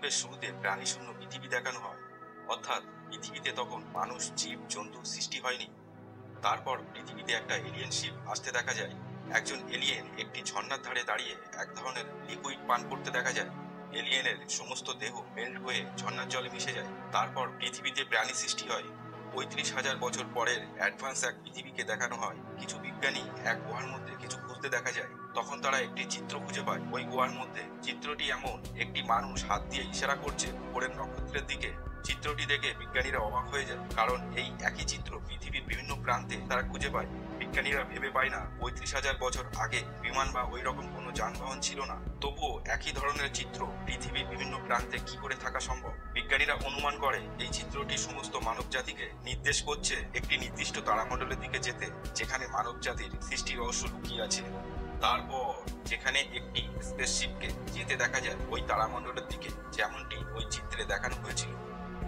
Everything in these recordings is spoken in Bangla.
গল্পের শুরুতে প্রাণীশূন্য পৃথিবী দেখানো হয়, অর্থাৎ পৃথিবীতে তখন মানুষ, জীব জন্তু সৃষ্টি হয়নি। তারপর পৃথিবীতে একটা এলিয়েন শিপ আসতে দেখা যায়। একজন এলিয়েন একটি ঝর্ণার ধারে দাঁড়িয়ে এক ধরনের লিকুইড পান করতে দেখা যায়। এলিয়েনের সমস্ত দেহ মেল্ট হয়ে ঝর্ণার জলে মিশে যায়। তারপর পৃথিবীতে প্রাণী সৃষ্টি হয়। ৩৫,০০০ বছর পরের অ্যাডভান্স এক পৃথিবীকে দেখানো হয়। কিছু বিজ্ঞানী এক গুহার মধ্যে কিছু খুঁজতে দেখা যায়। তখন তারা একটি চিত্র খুঁজে পায় ওই গুহার মধ্যে। চিত্রটি এমন, একটি মানুষ হাত দিয়ে ইশারা করছে উপরের নক্ষত্রের দিকে। চিত্রটি দেখে বিজ্ঞানীরা অবাক হয়ে যায়, কারণ এই একই চিত্র পৃথিবীর বিভিন্ন প্রান্তে তারা খুঁজে পায়। বিজ্ঞানীরা ভেবে পায় না ৩৫,০০০ বছর আগে বিমান বা ওই রকম কোনো যানবাহন ছিল না, তবুও একই ধরনের চিত্র পৃথিবীর বিভিন্ন প্রান্তে কি করে থাকা সম্ভব। বিজ্ঞানীরা অনুমান করে এই চিত্রটি সমস্ত মানব জাতিকে নির্দেশ করছে একটি নির্দিষ্ট তারামণ্ডলের দিকে যেতে, যেখানে মানব জাতির সৃষ্টি রহস্য লুকিয়ে আছে। তারপর যেখানে একটি স্পেসশিপকে যেতে দেখা যায় ওই তারামণ্ডলের দিকে, যেমনটি ওই চিত্রে দেখানো হয়েছিল।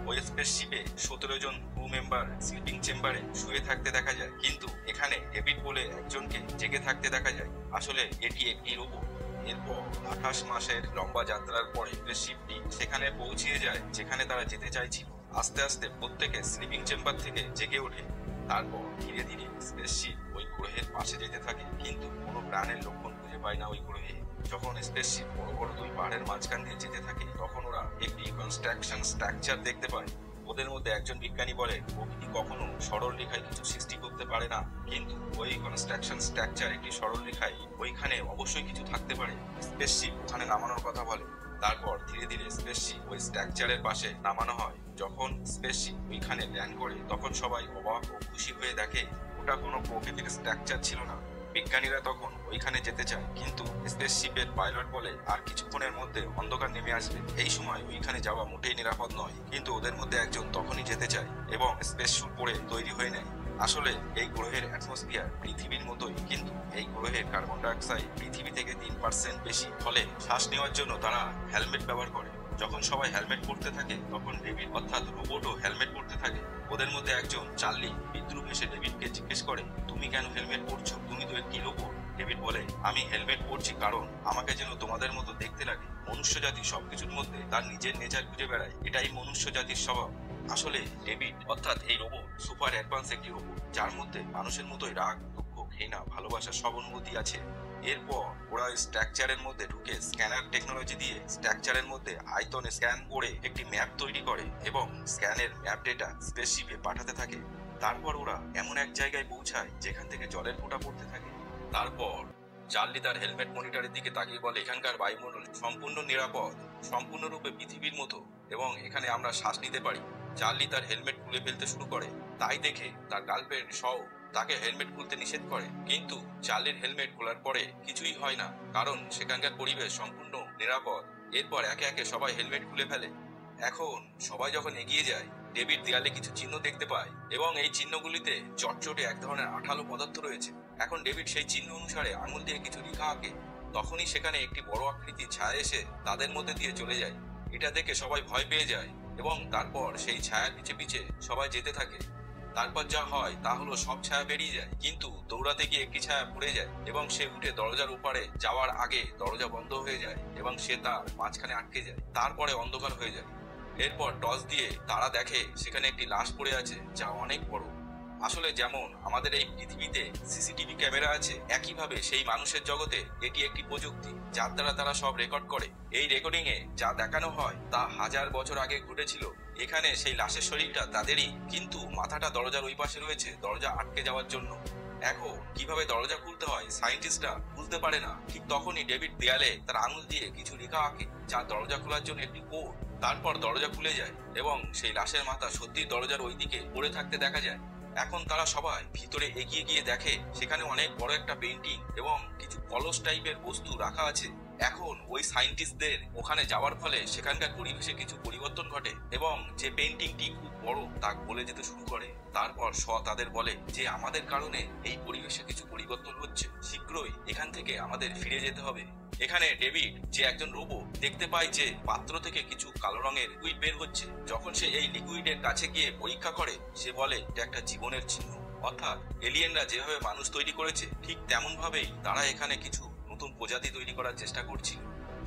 ওই স্পেসশিপে ১৭ জন ক্রু মেম্বার স্লিপিং চেম্বারে শুয়ে থাকতে দেখা যায়, কিন্তু এখানে ডেভিড বলে একজনকে জেগে থাকতে দেখা যায়। আসলে এটি একটি রোবট। এরপর ২৮ মাসের লম্বা যাত্রার পরে স্পেসশিপটি সেখানে পৌঁছিয়ে যায় যেখানে তারা যেতে চাইছিল। আস্তে আস্তে প্রত্যেকে স্লিপিং চেম্বার থেকে জেগে ওঠে। তারপর ধীরে ধীরে স্পেসশিপ ওই গ্রহের পাশে যেতে থাকে, কিন্তু কোনো প্রাণের লক্ষণ খুঁজে পায় না ওই গ্রহে। যখন স্পেসশিপ বড় বড় দুই পাহাড়ের মাঝখান দিয়ে যেতে থাকে, তখন ওরা একটি কনস্ট্রাকশন স্ট্রাকচার দেখতে পায়। ওদের মধ্যে একজন বিজ্ঞানী বলে, প্রকৃতি কখনো সরল রেখায় কিছু সৃষ্টি করতে পারে না, কিন্তু ওই কনস্ট্রাকশন স্ট্রাকচার একটি সরল রেখায়, ওইখানে অবশ্যই কিছু থাকতে পারে। স্পেসশিপ ওখানে নামানোর কথা বলে। তারপর ধীরে ধীরে স্পেসশিপ ওই স্ট্রাকচারের পাশে নামানো হয়। যখন স্পেসশিপ ওইখানে ল্যান্ড করে, তখন সবাই অবাক ও খুশি হয়ে দেখে ওটা কোনো প্রকৃতির স্ট্রাকচার ছিল না। বিজ্ঞানীরা তখন ওইখানে যেতে চায়, কিন্তু স্পেসশিপের পাইলট বলে আর কিছুক্ষণের মধ্যে অন্ধকার নেমে আসবে, এই সময় ওইখানে যাওয়া মোটেই নিরাপদ নয়। কিন্তু ওদের মধ্যে একজন তখনই যেতে চায় এবং স্পেস স্যুট পরে তৈরি হয়ে নেয়। আসলে এই গ্রহের অ্যাটমসফিয়ার পৃথিবীর মতোই, কিন্তু এই গ্রহের কার্বন ডাইঅক্সাইড পৃথিবী থেকে ৩% বেশি, ফলে শ্বাস নেওয়ার জন্য তারা হেলমেট ব্যবহার করে। যখন সবাই হেলমেট পরতে থাকে, তখন ডেভিড অর্থাৎ রোবটও হেলমেট পরতে থাকে। ওদের মধ্যে একজন চার্লি বিদ্রুপ হেসে ডেভিডকে জিজ্ঞেস করে, তুমি কেন হেলমেট পরছো? তুমি তো একটি রোবট। ডেভিড বলে, আমি হেলমেট পরছি কারণ আমাকে যেন তোমাদের মতো দেখতে লাগে। মনুষ্য জাতি সবকিছুর মধ্যে তার নিজের নেচার খুঁজে বেড়ায়, এটাই মনুষ্য জাতির স্বভাব। আসলে ডেভিড অর্থাৎ এই রোবট সুপার অ্যাডভান্স একটি রোবট, যার মধ্যে মানুষের মতোই রাগ, দুঃখ, ঘৃণা, ভালোবাসা সব অনুভূতি আছে। এরপর ওরা স্ট্রাকচারের মধ্যে ঢুকে স্ক্যানার টেকনোলজি দিয়ে স্ট্রাকচারের মধ্যে আয়তনে স্ক্যান করে একটি ম্যাপ তৈরি করে এবং স্ক্যানের ম্যাপ ডেটা স্পেসশিপে পাঠাতে থাকে। তারপর ওরা এমন এক জায়গায় পৌঁছায় যেখান থেকে জলের ফোঁটা পড়তে থাকে। তারপর চার্লি তার হেলমেট মনিটরের দিকে তাকিয়ে বলে, এখানকার বায়ুমণ্ডল সম্পূর্ণ নিরাপদ, সম্পূর্ণরূপে পৃথিবীর মতো, এবং এখানে আমরা শ্বাস নিতে পারি। চার্লি তার হেলমেট খুলে ফেলতে শুরু করে, তাই দেখে তার গার্লফ্রেন্ড সও তাকে হেলমেট খুলতে নিষেধ করে। কিন্তু চার্লির হেলমেট খোলার পরে কিছুই হয় না, কারণ সেখানকার পরিবেশ সম্পূর্ণ নিরাপদ। এরপর একে একে সবাই হেলমেট খুলে ফেলে। এখন সবাই যখন এগিয়ে যায়, ডেভিড দেয়ালে কিছু চিহ্ন দেখতে পায় এবং এই চিহ্নগুলিতে চটচটে এক ধরনের আঠালো পদার্থ রয়েছে। এখন ডেভিড সেই চিহ্ন অনুসারে আঙুল দিয়ে কিছু লেখা আঁকে। তখনই সেখানে একটি বড় আকৃতির ছায়া এসে তাদের মধ্যে দিয়ে চলে যায়। এটা দেখে সবাই ভয় পেয়ে যায় এবং তারপর সেই ছায়ার পিছে পিছে সবাই যেতে থাকে। তারপর যা হয় তা হলো, সব ছায়া বেরিয়ে যায়, কিন্তু দৌড়াতে গিয়ে একটি ছায়া পড়ে যায় এবং সে উঠে দরজার উপরে যাওয়ার আগে দরজা বন্ধ হয়ে যায় এবং সে তার মাঝখানে আটকে যায়। তারপরে অন্ধকার হয়ে যায়। এরপর টর্চ দিয়ে তারা দেখে সেখানে একটি লাশ পড়ে আছে, যা অনেক বড়। আসলে যেমন আমাদের এই পৃথিবীতে সিসিটিভি ক্যামেরা আছে, একইভাবে সেই মানুষের জগতে এটি একটি প্রযুক্তি, যার দ্বারা তারা সব রেকর্ড করে। এই রেকর্ডিং এ যা দেখানো হয় তা 1000 বছর আগে ঘটেছিল। এখানে সেই লাশের শরীরটা তাদেরই, কিন্তু মাথাটা দরজার ওই পাশে রয়েছে দরজা আটকে যাওয়ার জন্য। এখন কিভাবে দরজা খুলতে হয় সায়েন্টিস্টরা বুঝতে পারে না। ঠিক তখনই ডেভিড দেয়ালে তার আঙুল দিয়ে কিছু লেখা আঁকে, যা দরজা খোলার জন্য একটি কোড। তারপর দরজা খুলে যায় এবং সেই লাশের মাথা সত্যি দরজার ওই দিকে পড়ে থাকতে দেখা যায়। এখন তারা সবাই ভিতরে এগিয়ে গিয়ে দেখে সেখানে অনেক বড় একটা পেইন্টিং এবং কিছু কলস টাইপের বস্তু রাখা আছে। এখন ওই সায়েন্টিস্টদের ওখানে যাওয়ার ফলে সেখানকার পরিবেশে কিছু পরিবর্তন ঘটে এবং যে পেইন্টিংটি খুব বড় তা গলে যেতে শুরু করে। তারপর তাদের বলে যে আমাদের কারণে এই পরিবেশে কিছু পরিবর্তন হচ্ছে, শীঘ্রই এখান থেকে আমাদের ফিরে যেতে হবে। এখানে ডেভিড, যে একজন রোবট, দেখতে পায় যে পাত্র থেকে কিছু কালো রঙের লিকুইড বের হচ্ছে। যখন সে এই লিকুইডের কাছে গিয়ে পরীক্ষা করে, সে বলে এটা একটা জীবনের চিহ্ন, অর্থাৎ এলিয়েনরা যেভাবে মানুষ তৈরি করেছে ঠিক তেমন ভাবেই তারা এখানে কিছু নতুন প্রজাতি তৈরি করার চেষ্টা করছিল।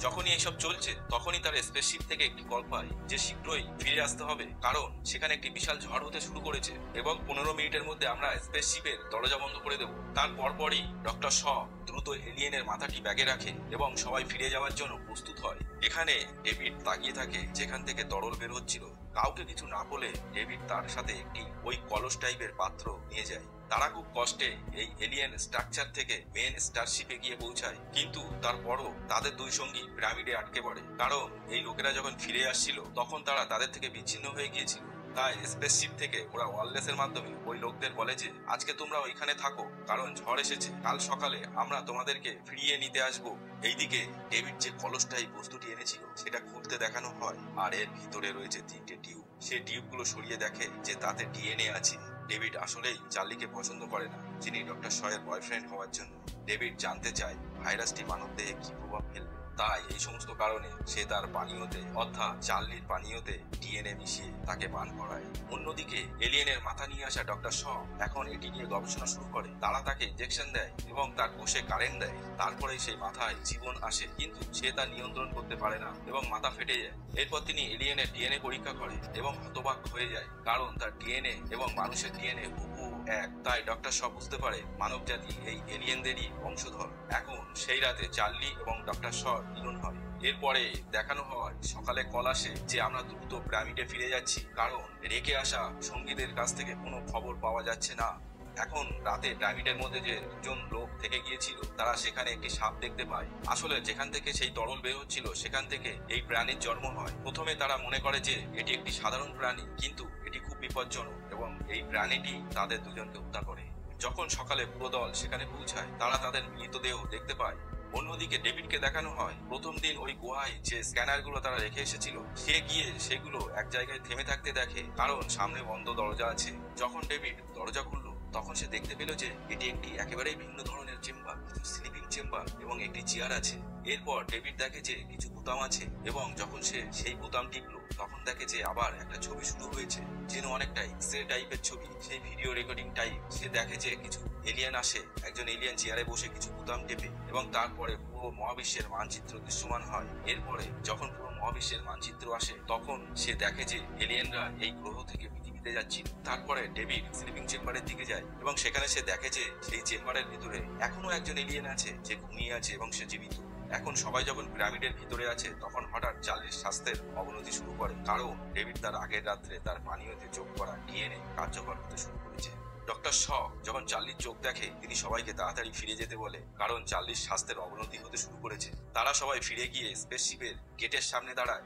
যখনই এইসব চলছে তখনই তার স্পেসশিপ থেকে একটি কল পায় যে শীঘ্রই ফিরে আসতে হবে, কারণ সেখানে একটি বিশাল ঝড় হতে শুরু করেছে এবং 15 মিনিটের মধ্যে আমরা স্পেসশিপের দরজা বন্ধ করে দেব। তার পরপরই ডক্টর শ দ্রুত এলিয়েনের মাথাটি ব্যাগে রাখে এবং সবাই ফিরে যাওয়ার জন্য প্রস্তুত হয়। এখানে ডেভিড তাকিয়ে থাকে যেখান থেকে তরল বের হচ্ছিল। কাউকে কিছু না বলে ডেভিড তার সাথে একটি ওই কলস টাইপের পাত্র নিয়ে যায়। তারা খুব কষ্টে এই এলিয়েন স্ট্রাকচার থেকে মেন স্টারশিপে গিয়ে পৌঁছায়, কিন্তু তারপরও তাদের দুই সঙ্গী পিরামিডে আটকে পড়ে, কারণ এই লোকেরা যখন ফিরে আসছিল তখন তারা তাদের থেকে বিচ্ছিন্ন হয়ে গিয়েছিল। তাই স্পেসশিপ থেকে ওরা ওয়্যারলেসের মাধ্যমে ওই লোকদের বলে যে আজকে তোমরা ওইখানে থাকো, কারণ ঝড় এসেছে, কাল সকালে আমরা তোমাদেরকে ফিরিয়ে নিতে আসবো। এইদিকে ডেভিড যে কলসটাই বস্তুটি এনেছিল সেটা খুলতে দেখানো হয়, আর এর ভিতরে রয়েছে 3টে টিউব। সেই টিউবগুলো সরিয়ে দেখে যে তাতে ডিএনএ আছে। ডেভিড আসলেই চার্লিকে পছন্দ করে না, যিনি ডক্টর শয়ের বয়ফ্রেন্ড হওয়ার জন্য। ডেভিড জানতে চায় ভাইরাসটি মানবদেহে কি প্রভাব ফেলবে, তাই এই সমস্ত কারণে সে তার পানীয়তে অর্থাৎ চার্লির পানীয়তে ডিএনএ মিশিয়ে তাকে পান করায়। অন্যদিকে এলিয়েনের মাথা নিয়ে আসা ডক্টর শ এখন এটি নিয়ে গবেষণা শুরু করে। তারা তাকে ইনজেকশন দেয় এবং তার কোষে কারেন্ট দেয়। তারপরে সেই মাথায় জীবন আসে, কিন্তু সে তা নিয়ন্ত্রণ করতে পারে না এবং মাথা ফেটে যায়। এরপর তিনি এলিয়েনের ডিএনএ পরীক্ষা করে এবং হতবাক হয়ে যায়, কারণ তার ডিএনএ এবং মানুষের ডিএনএ এক। তাই ডক্টর শ বুঝতে পারে মানব জাতি এই এলিয়েনদেরই বংশধর। এখন সেই রাতে চার্লি এবং ডক্টর শ মিলন হয়। এরপরে দেখানো হয় সকালে কল আসে যে আমরা দ্রুত পিরামিডে ফিরে যাচ্ছি, কারণ রেখে আসা সঙ্গীদের কাছ থেকে কোনো খবর পাওয়া যাচ্ছে না। এখন রাতে পিরামিডের মধ্যে যে দুজন লোক থেকে গিয়েছিল তারা সেখানে একটি সাপ দেখতে পায়। আসলে যেখান থেকে সেই তরল বের হচ্ছিল সেখান থেকে এই প্রাণীর জন্ম হয়। প্রথমে তারা মনে করে যে এটি একটি সাধারণ প্রাণী, কিন্তু এটি খুব বিপজ্জনক এবং এই প্রাণীটি তাদের দুজনকে হত্যা করে। যখন সকালে পুরো দল সেখানে পৌঁছায় তারা তাদের মৃতদেহ দেখতে পায়। অন্যদিকে ডেভিডকে দেখানো হয় প্রথম দিন ওই গুহায় যে স্ক্যানার গুলো তারা রেখে এসেছিল, সে গিয়ে সেগুলো এক জায়গায় থেমে থাকতে দেখে, কারণ সামনে বন্ধ দরজা আছে। যখন ডেভিড দরজা খুললো তখন সে দেখতে পেল যে এটি একটি একেবারেই ভিন্ন ধরনের চেম্বার, স্লিপিং চেম্বার এবং একটি চেয়ার আছে। এরপর ডেভিড দেখে যে কিছু বোতাম আছে এবং যখন সে সেই বোতাম টিপলো তখন দেখে যে আবার একটা ছবি শুরু হয়েছে, যেন অনেকটা এক্সরে টাইপের ছবি, সেই ভিডিও রেকর্ডিং টাইপ। সে দেখে যে কিছু এলিয়েন আসে, একজন এলিয়েন চেয়ারে বসে কিছু বোতাম টেপে এবং তারপরে পুরো মহাবিশ্বের মানচিত্র দৃশ্যমান হয়। এরপরে যখন পুরো মহাবিশ্বের মানচিত্র আসে তখন সে দেখে যে এলিয়েনরা এই গ্রহ থেকে পৃথিবীতে যাচ্ছিল। তারপরে ডেভিড স্লিপিং চেম্বারের দিকে যায় এবং সেখানে সে দেখে যে সেই চেম্বারের ভিতরে এখনো একজন এলিয়েন আছে যে ঘুমিয়ে আছে এবং সে জীবিত। এখন সবাই যখন পিরামিডের ভিতরে আছে তখন হঠাৎ চার্লির স্বাস্থ্যের অবনতি শুরু করে, কারণ ডেভিড তার আগের রাত্রে তার পানীয়তে যোগ করা ডিএনএ কার্যকর হতে শুরু করেছে। ডক্টর শ যখন চার্লির চোখ দেখে তিনি সবাইকে তাড়াতাড়ি ফিরে যেতে বলে, কারণ চার্লির স্বাস্থ্যের অবনতি হতে শুরু করেছে। তারা সবাই ফিরে গিয়ে স্পেসশিপের গেটের সামনে দাঁড়ায়।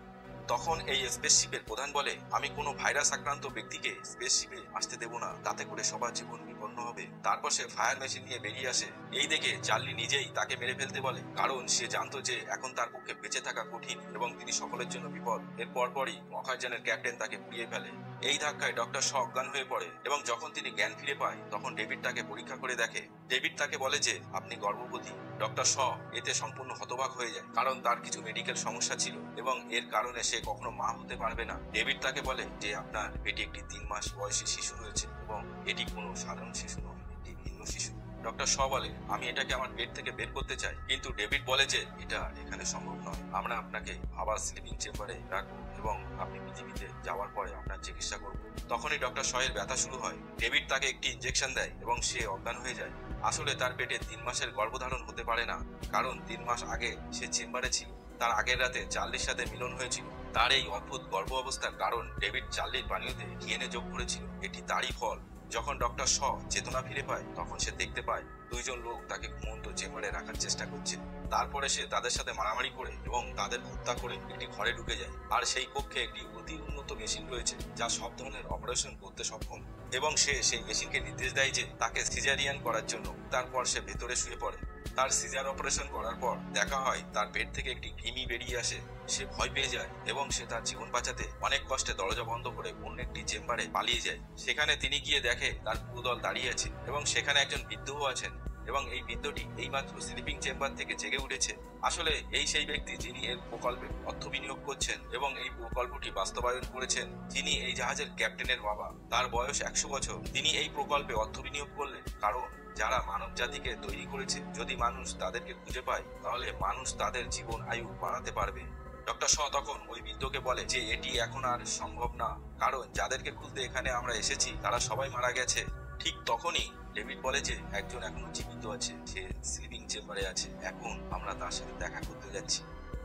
তখন এই স্পেসশিপের প্রধান বলে, আমি কোনো ভাইরাস আক্রান্ত ব্যক্তিকে স্পেসশিপে আসতে দেব না, তাতে করে সবার জীবন বিপন্ন হবে। তারপর সে ফায়ার মেশিন নিয়ে বেরিয়ে আসে। এই দেখে চার্লি নিজেই তাকে মেরে ফেলতে বলে, কারণ সে জানতো যে এখন তার পক্ষে বেঁচে থাকা কঠিন এবং তিনি সকলের জন্য বিপদ। এর পরপরই মহাকাশযানের ক্যাপ্টেন তাকে পুড়িয়ে ফেলে। এই ধাক্কায় ডক্টর শ অজ্ঞান হয়ে পড়ে এবং যখন তিনি জ্ঞান ফিরে পায় তখন ডেভিড তাকে পরীক্ষা করে দেখে। ডেভিড তাকে বলে যে আপনি গর্ভবতী। ডক্টর শ এতে সম্পূর্ণ হতবাক হয়ে যায়, কারণ তার কিছু মেডিকেল সমস্যা ছিল এবং এর কারণে সে কখনো মা হতে পারবে না। ডেভিড তাকে বলে যে আপনার পেটে একটি 3 মাস বয়সী শিশু রয়েছে এবং এটি কোনো সাধারণ শিশু নয়, একটি ভিন্ন শিশু। ডক্টর শ বলে, আমি এটাকে আমার পেট থেকে বের করতে চাই, কিন্তু ডেভিড বলে যে এটা এখানে সম্ভব নয়। আমরা আপনাকে আবার স্লিপিং চেম্বারে রাখবো এবং আপনি পৃথিবীতে যাওয়ার পরে আপনার চিকিৎসা করব। তখনই ডক্টর শ এর ব্যথা শুরু হয়। ডেভিড তাকে একটি ইনজেকশন দেয় এবং সে অজ্ঞান হয়ে যায়। আসলে তার পেটে 3 মাসের গর্ভধারণ হতে পারে না, কারণ 3 মাস আগে সে চেম্বারে ছিল। তার আগের রাতে চার্লির সাথে মিলন হয়েছিল। তার এই অদ্ভুত গর্ভ অবস্থার কারণ ডেভিড চার্লির পানীয়তে ডিএনএ যোগ করেছিল। এটি তারই ফল। যখন ডক্টর শ চেতনা ফিরে পায় তখন সে দেখতে পায় 2 জন লোক তাকে ঘুমন্ত চেম্বারে রাখার চেষ্টা করছে। তারপরে সে তাদের সাথে মারামারি করে এবং তাদের হত্যা করে একটি ঘরে ঢুকে যায়। আর সেই কক্ষে একটি অতি উন্নত মেশিন রয়েছে যা সব ধরনের অপারেশন করতে সক্ষম, এবং সে সেই মেশিনকে নির্দেশ দেয় যে তাকে সিজারিয়ান করার জন্য। তারপর সে ভেতরে শুয়ে পড়ে। তার সিজার অপারেশন করার পর দেখা হয় তার পেট থেকে একটি কৃমি বেরিয়ে আসে। সে ভয় পেয়ে যায় এবং সে তার জীবন বাঁচাতে অনেক কষ্টে দরজা বন্ধ করে অন্য একটি চেম্বারে পালিয়ে যায়। সেখানে তিনি গিয়ে দেখে তার পুরো দল দাঁড়িয়ে আছে এবং সেখানে একজন বৃদ্ধও আছেন এবং এই বৃদ্ধটি এইমাত্র স্লিপিং চেম্বার থেকে জেগে উঠেছে। আসলে এই সেই ব্যক্তি যিনি এর প্রকল্পে অর্থ বিনিয়োগ করছেন এবং এই প্রকল্পটি বাস্তবায়ন করেছেন। তিনি এই জাহাজের ক্যাপ্টেনের বাবা, তার বয়স 100 বছর। তিনি এই প্রকল্পে অর্থ বিনিয়োগ করলেন কারণ যারা মানব জাতিকে তৈরি করেছে, যদি মানুষ তাদেরকে খুঁজে পায় তাহলে মানুষ তাদের জীবন আয়ু বাড়াতে পারবে। ডক্টর শ তখন ওই বৃদ্ধকে বলে যে এটি এখন আর সম্ভব না, কারণ যাদেরকে খুঁজতে এখানে আমরা এসেছি তারা সবাই মারা গেছে। ঠিক তখনই ডেভিড বলে যে একজন এখনো জীবিত আছে, সে স্লিপিং চেম্বারে আছে, এখন আমরা তার সাথে দেখা করতে যাচ্ছি।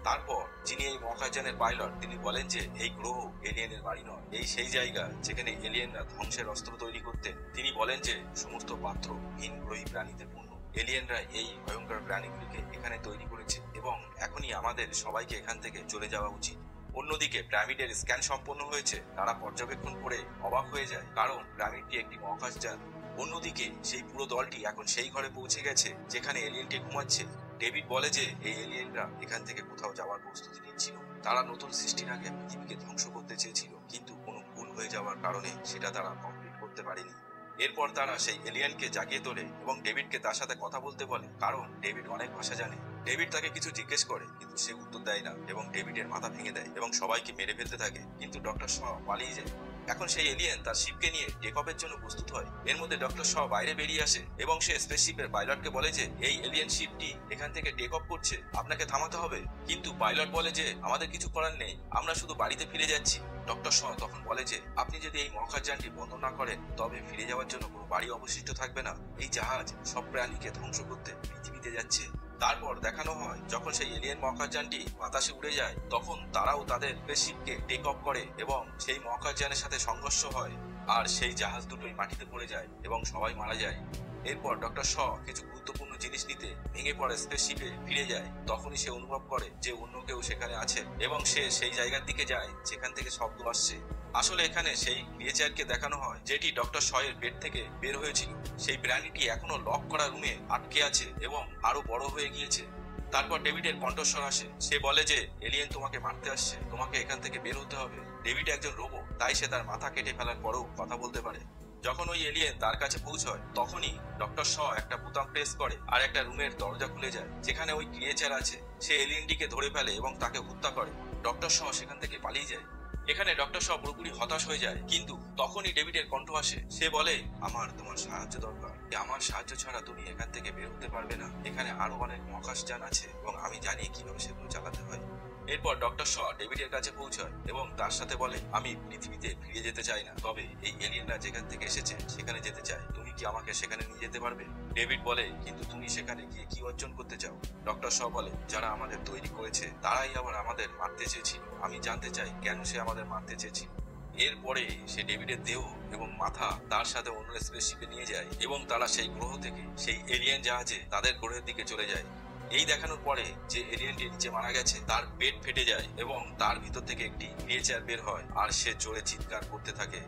তারপর যিনি এই মহাকাশযানের পাইলট তিনি বলেন যে এই গ্রহ এলিয়েনের বাড়ি নয়, এই সেই জায়গা যেখানে এলিয়েনরা ধ্বংসের অস্ত্র তৈরি করতেন। তিনি বলেন যে সমস্ত পাত্র ভিনগ্রহী প্রাণীতে পূর্ণ, এলিয়েনরা এই ভয়ঙ্কর প্রাণীগুলিকে এখানে তৈরি করেছে এবং এখনই আমাদের সবাইকে এখান থেকে চলে যাওয়া উচিত। অন্যদিকে পিরামিডের স্ক্যান সম্পন্ন হয়েছে, তারা পর্যবেক্ষণ করে অবাক হয়ে যায় কারণ পিরামিডটি একটি মহাকাশযান। অন্যদিকে সেই পুরো দলটি এখন সেই ঘরে পৌঁছে গেছে যেখানে এলিয়েনটি ঘুমাচ্ছে। ডেভিড বলে যে এই এলিয়েনরা এখান থেকে কোথাও যাওয়ার প্রস্তুতি নিচ্ছিল, তারা নতুন সৃষ্টির আগে পৃথিবীকে ধ্বংস করতে চেয়েছিল, কিন্তু কোনো ভুল হয়ে যাওয়ার কারণে সেটা তারা কমপ্লিট করতে পারেনি। এরপর তারা সেই এলিয়েনকে জাগিয়ে তোলে এবং ডেভিডকে তার সাথে কথা বলতে বলে, কারণ ডেভিড অনেক ভাষা জানে। ডেভিড তাকে কিছু জিজ্ঞেস করে কিন্তু সে উত্তর দেয় না এবং ডেভিডের মাথা ভেঙে দেয় এবং সবাইকে মেরে ফেলতে থাকে, কিন্তু ডক্টর শ পালিয়ে যায়। এখন সেই এলিয়েন তার শিপকে নিয়ে টেক অফের জন্য প্রস্তুত হয়। এর মধ্যে ডক্টর শ বাইরে বেরিয়ে আসে এবং সে স্পেসশিপের পাইলটকে বলে যে এই এলিয়েন শিপটি এখান থেকে টেক অফ করছে, আপনাকে থামাতে হবে। কিন্তু পাইলট বলে যে আমাদের কিছু করার নেই, আমরা শুধু বাড়িতে ফিরে যাচ্ছি। ডক্টর শ তখন বলে যে আপনি যদি এই মহাকাশযানটি বন্ধ না করেন তবে ফিরে যাওয়ার জন্য কোনো বাড়ি অবশিষ্ট থাকবে না, এই জাহাজ সব প্রাণীকে ধ্বংস করতে পৃথিবীতে যাচ্ছে। তারপর দেখানো হয় যখন সেই এলিয়েন মহাকাশযানটি বাতাসে উড়ে যায় তখন তারাও তাদের স্পেসশিপকে টেক অফ করে এবং সেই মহাকাশযানের সাথে সংঘর্ষ হয় আর সেই জাহাজ দুটোই মাটিতে পড়ে যায় এবং সবাই মারা যায়। এরপর ডক্টর শ কিছু গুরুত্বপূর্ণ জিনিস নিতে ভেঙে পড়ে স্পেসশিপে ফিরে যায়। তখনই সে অনুভব করে যে অন্য কেউ সেখানে আছে এবং সে সেই জায়গার দিকে যায় যেখান থেকে শব্দ আসছে। আসলে এখানে সেই ক্রিয়েচারকে দেখানো হয় যেটি ডক্টর শ এর পেট থেকে বের হয়েছিল। সেই প্রাণীটি এখনো লক করা রুমে আটকে আছে এবং আরো বড় হয়ে গিয়েছে। তারপর ডেভিডের কণ্ঠস্বর আসে, সে বলে যে এলিয়েন তোমাকে মারতে আসছে, তোমাকে এখান থেকে বের হতে হবে। ডেভিড একজন রোবট, তাই সে তার মাথা কেটে ফেলার পরেও কথা বলতে পারে। যখন ওই এলিয়েন তার কাছে পৌঁছয় তখনই ডক্টর শ একটা বোতাম প্রেস করে আর একটা রুমের দরজা খুলে যায় যেখানে ওই ক্রিয়েচার আছে। সে এলিয়েনটিকে ধরে ফেলে এবং তাকে হত্যা করে। ডক্টর শ সেখান থেকে পালিয়ে যায়। এখানে ডক্টর শ পুরোপুরি হতাশ হয়ে যায়, কিন্তু তখনই ডেভিডের কণ্ঠ আসে, সে বলে আমার তোমার সাহায্য দরকার, আমার সাহায্য ছাড়া তুমি এখান থেকে বের হতে পারবে না। এখানে আরো অনেক মহাকাশযান আছে এবং আমি জানি কিভাবে সেগুলো চালাতে হয়। এরপর ডক্টর শ ডেভিডের কাছে পৌঁছায় এবং তার সাথে বলে আমি পৃথিবীতে ফিরে যেতে চাই না, তবে এই এলিয়েনরা যেখান থেকে এসেছে সেখানে যেতে চাই, তুমি কি আমাকে সেখানে নিয়ে যেতে পারবে? ডেভিড বলে কিন্তু তুমি সেখানে গিয়ে কি অর্জন করতে চাও? ডক্টর শ বলে যারা আমাদের তৈরি করেছে তারাই আবার আমাদের মারতে চেয়েছিল, আমি জানতে চাই কেন সে আমাদের মারতে চেয়েছিল। এরপরে সে ডেভিডের দেহ এবং মাথা তার সাথে অন্য স্পেসশিপে নিয়ে যায় এবং তারা সেই গ্রহ থেকে সেই এলিয়েন জাহাজে তাদের গ্রহের দিকে চলে যায়। এই দেখানোর পরে যে এলিয়েনটি নিচে মারা গেছে তার পেট ফেটে যায় এবং তার ভিতর থেকে একটি ক্রিয়েচার বের হয় আর সে জোরে চিৎকার করতে থাকে।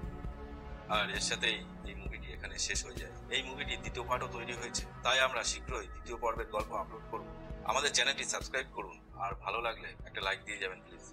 আর এর সাথেই এই মুভিটি এখানে শেষ হয়ে যায়। এই মুভিটির দ্বিতীয় পার্টও তৈরি হয়েছে, তাই আমরা শীঘ্রই দ্বিতীয় পর্বের গল্প আপলোড করব। আমাদের চ্যানেলটি সাবস্ক্রাইব করুন আর ভালো লাগলে একটা লাইক দিয়ে যাবেন প্লিজ।